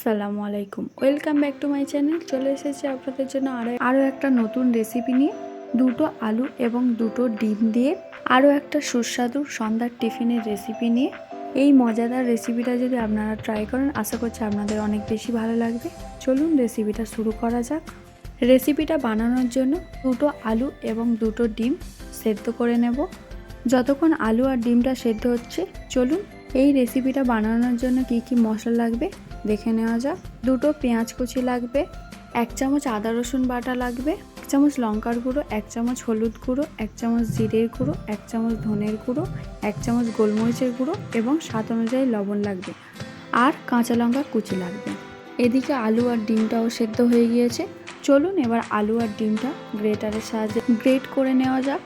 আসসালামু আলাইকুম, welcome back to my channel. চলে এসেছি আপনাদের জন্য আরও একটা নতুন রেসিপি নিয়ে। দুটো আলু এবং দুটো ডিম দিয়ে আরও একটা সুস্বাদু সন্ধ্যার টিফিনের রেসিপি নিয়ে। এই মজাদার রেসিপিটা যদি আপনারা ট্রাই করেন, আশা করছি আপনাদের অনেক বেশি ভালো লাগবে। চলুন রেসিপিটা শুরু করা যাক। রেসিপিটা বানানোর জন্য দুটো আলু এবং দুটো ডিম সেদ্ধ করে নেব। যতক্ষণ আলু আর ডিমটা সেদ্ধ হচ্ছে, চলুন এই রেসিপিটা বানানোর জন্য কি কি মশলা লাগবে দেখে নেওয়া যাক। দুটো পেঁয়াজ কুচি লাগবে, 1 চামচ আদা রসুন বাটা লাগবে, 1 চামচ লঙ্কার গুঁড়ো, 1 চামচ হলুদ গুঁড়ো, 1 চামচ জিরের গুঁড়ো, 1 চামচ ধনের গুঁড়ো, 1 চামচ গোলমরিচের গুঁড়ো এবং স্বাদ অনুযায়ী লবণ লাগবে, আর কাঁচা লঙ্কা কুচি লাগবে। এদিকে আলু আর ডিমটাও সেদ্ধ হয়ে গিয়েছে। চলুন এবার আলু আর ডিমটা গ্রেটারের সাহায্যে গ্রেট করে নেওয়া যাক।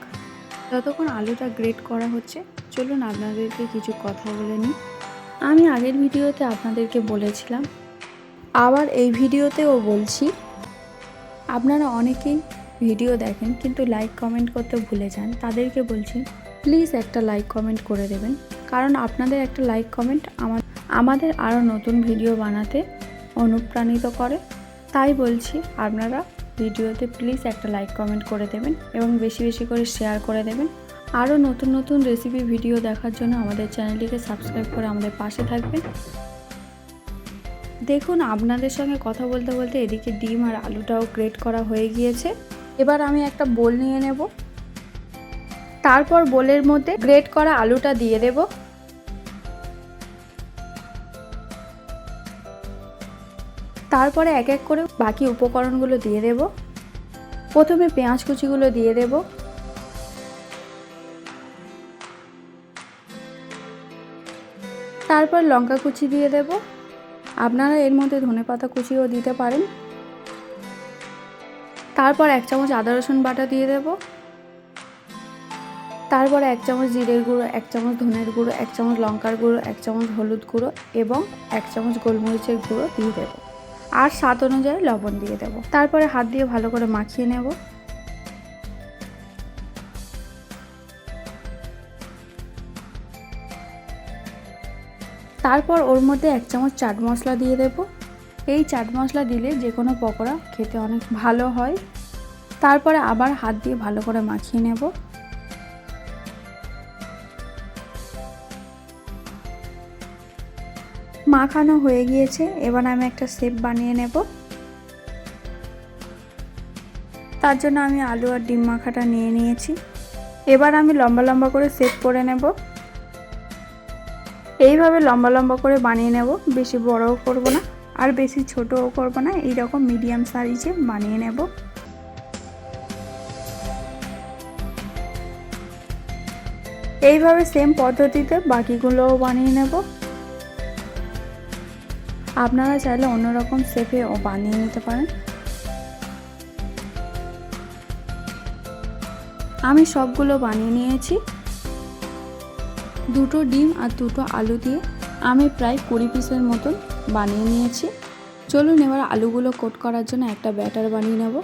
যতক্ষণ আলুটা গ্রেট করা হচ্ছে, চলুন আপনাদেরকে কিছু কথা বলে নিই। আমি আগের ভিডিওতে আপনাদেরকে বলেছিলাম, আবার এই ভিডিওতেও বলছি, আপনারা অনেকেই ভিডিও দেখেন কিন্তু লাইক কমেন্ট করতে ভুলে যান। তাদেরকে বলছি, প্লিজ একটা লাইক কমেন্ট করে দেবেন, কারণ আপনাদের একটা লাইক কমেন্ট আমাদের আরও নতুন ভিডিও বানাতে অনুপ্রাণিত করে। তাই বলছি, আপনারা ভিডিওতে প্লিজ একটা লাইক কমেন্ট করে দেবেন এবং বেশি বেশি করে শেয়ার করে দেবেন। আরও নতুন নতুন রেসিপি ভিডিও দেখার জন্য আমাদের চ্যানেলটিকে সাবস্ক্রাইব করে আমাদের পাশে থাকবেন। দেখুন, আপনাদের সঙ্গে কথা বলতে বলতে এদিকে ডিম আর আলুটাও গ্রেট করা হয়ে গিয়েছে। এবার আমি একটা বোল নিয়ে নেব, তারপর বোলের মধ্যে গ্রেট করা আলুটা দিয়ে দেব। তারপরে এক এক করে বাকি উপকরণগুলো দিয়ে দেব। প্রথমে পেঁয়াজ কুচিগুলো দিয়ে দেব, তারপর লঙ্কা কুচি দিয়ে দেব। আপনারা এর মধ্যে ধনেপাতা কুচিও দিতে পারেন। তারপর 1 চামচ আদা রসুন বাটা দিয়ে দেব। তারপরে 1 চামচ জিরের গুঁড়ো, 1 চামচ ধনের গুঁড়ো, 1 চামচ লঙ্কার গুঁড়ো, 1 চামচ হলুদ গুঁড়ো এবং 1 চামচ গোলমরিচের গুঁড়ো দিয়ে দেব, আর স্বাদ অনুযায়ী লবণ দিয়ে দেব। তারপরে হাত দিয়ে ভালো করে মাখিয়ে নেব। তারপর ওর মধ্যে 1 চামচ চাট মশলা দিয়ে দেব। এই চাট মশলা দিলে যে কোনো পকোড়া খেতে অনেক ভালো হয়। তারপরে আবার হাত দিয়ে ভালো করে মাখিয়ে নেব। মাখানো হয়ে গিয়েছে, এবার আমি একটা শেপ বানিয়ে নেব। তার জন্য আমি আলু আর ডিম মাখাটা নিয়ে নিয়েছি। এবার আমি লম্বা লম্বা করে শেপ করে নেব। এইভাবে লম্বা লম্বা করে বানিয়ে নেব, বেশি বড়ও করব না আর বেশি ছোটও করব না, এইরকম মিডিয়াম সাইজে বানিয়ে নেব। এইভাবে সেম পদ্ধতিতে বাকিগুলোও বানিয়ে নেব। আপনারা চাইলে অন্যরকম শেপেও বানিয়ে নিতে পারেন। আমি সবগুলো বানিয়ে নিয়েছি। দুটো ডিম আর দুটো আলু দিয়ে আমি প্রায় 20 পিসের মতন বানিয়ে নিয়েছি। চলুন এবার আলুগুলো কোট করার জন্য একটা ব্যাটার বানিয়ে নেব।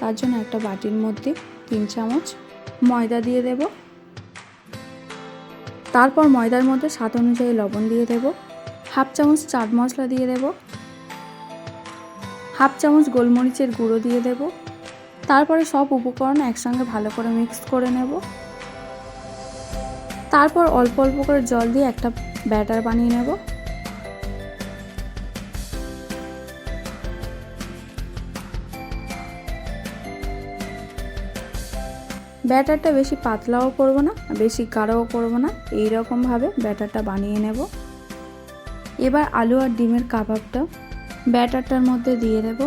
তার জন্য একটা বাটির মধ্যে 3 চামচ ময়দা দিয়ে দেব। তারপর ময়দার মধ্যে স্বাদ অনুযায়ী লবণ দিয়ে দেব, 1/2 চামচ চাট মশলা দিয়ে দেব, 1/2 চামচ গোলমরিচের গুঁড়ো দিয়ে দেব। তারপরে সব উপকরণ একসঙ্গে ভালো করে মিক্স করে নেব। তারপর অল্প অল্প করে জল দিয়ে একটা ব্যাটার বানিয়ে নেব। ব্যাটারটা বেশি পাতলাও করব না, বেশি গাঢ়ও করব না, এইরকমভাবে ব্যাটারটা বানিয়ে নেব। এবার আলু আর ডিমের কাবাবটা ব্যাটারটার মধ্যে দিয়ে দেব।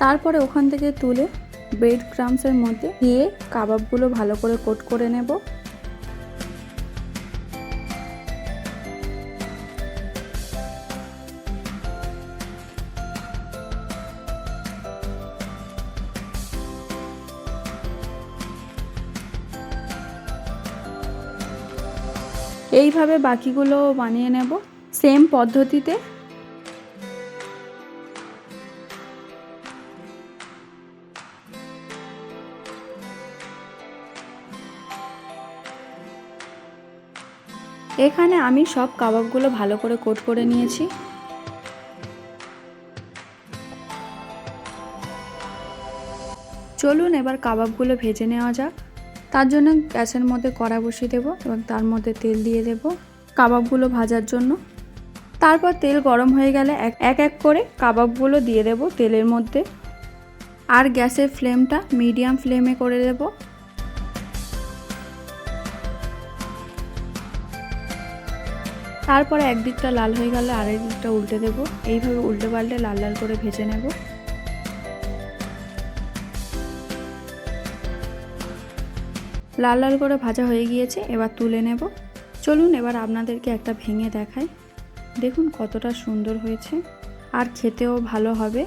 তারপরে ওখান থেকে তুলে ব্রেড ক্রাম্বসের মধ্যে দিয়ে কাবাবগুলো ভালো করে কোট করে নেব। এইভাবে বাকিগুলো বানিয়ে নেব সেম পদ্ধতিতে। এখানে আমি সব কাবাবগুলো ভালো করে কোট করে নিয়েছি। চলুন এবার কাবাবগুলো ভেজে নেওয়া যাক। তার জন্য গ্যাসের মধ্যে কড়া বসিয়ে দেব এবং তার মধ্যে তেল দিয়ে দেব কাবাবগুলো ভাজার জন্য। তারপর তেল গরম হয়ে গেলে এক এক করে কাবাবগুলো দিয়ে দেব তেলের মধ্যে, আর গ্যাসের ফ্লেমটা মিডিয়াম ফ্লেমে করে দেব। তারপরে একদিকটা লাল হয়ে গেলে আরেক দিকটা উল্টে দেব। এইভাবে উল্টে পাল্টে লাল লাল করে ভেজে নেব। লাল লাল করে ভাজা হয়ে গিয়েছে, এবার তুলে নেব। চলুন এবার আপনাদেরকে একটা ভেঙে দেখাই। দেখুন কতটা সুন্দর হয়েছে, আর খেতেও ভালো হবে।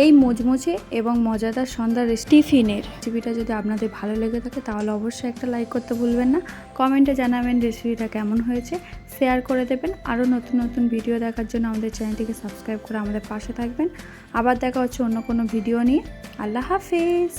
এই মুচমুচে এবং মজাদার সন্ধ্যার টিফিনের রেসিপিটা যদি আপনাদের ভালো লেগে থাকে তাহলে অবশ্যই একটা লাইক করতে ভুলবেন না। কমেন্টে জানাবেন রেসিপিটা কেমন হয়েছে, শেয়ার করে দেবেন। আরও নতুন নতুন ভিডিও দেখার জন্য আমাদের চ্যানেলটিকে সাবস্ক্রাইব করে আমাদের পাশে থাকবেন। আবার দেখা হচ্ছে অন্য কোনো ভিডিও নিয়ে। আল্লাহ হাফেজ।